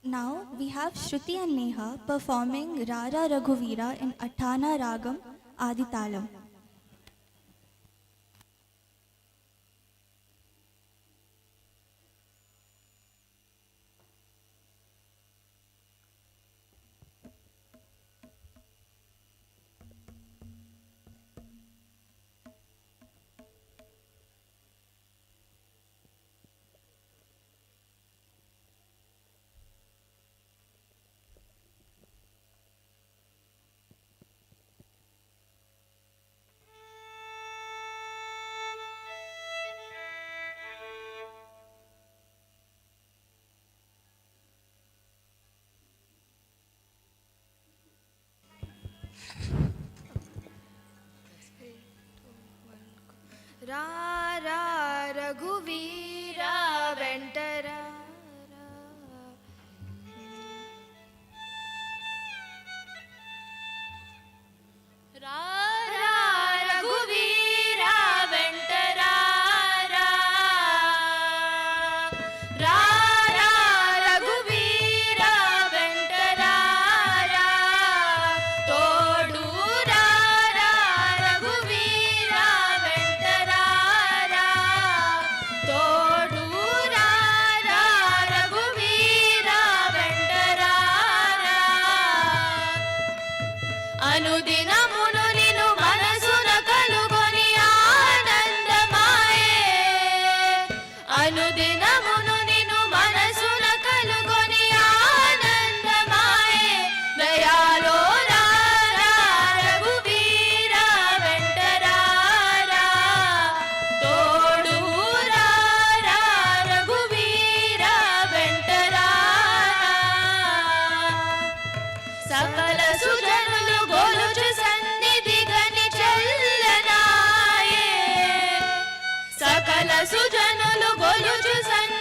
Now we have Shruti and Neha performing Rara Raghuvira in Atthana Ragam Aditalam. रा रा रघुवीरा वेंटरा रा रा रघुवीरा वेंटरा रा रा रघुवीरा वेंटरा रा तोडू रा रघुवीरा वेंटरा रा तोडू रा रघुवीरा वेंटरा रा అనుదినమును నిన్ను మనసున కలుగొని ఆనందమాయే అనుదినమును నిన్ను మనసున కలుగొని ఆనందమాయే దయాలో రా రఘువీర వెంటరా రా తోడు రా రఘువీర వెంటరా సకల సుజనులు గొలుచు సన్నిధి గని చెల్లనాయే సకల సుజనులు గొలుచు సన్నిధి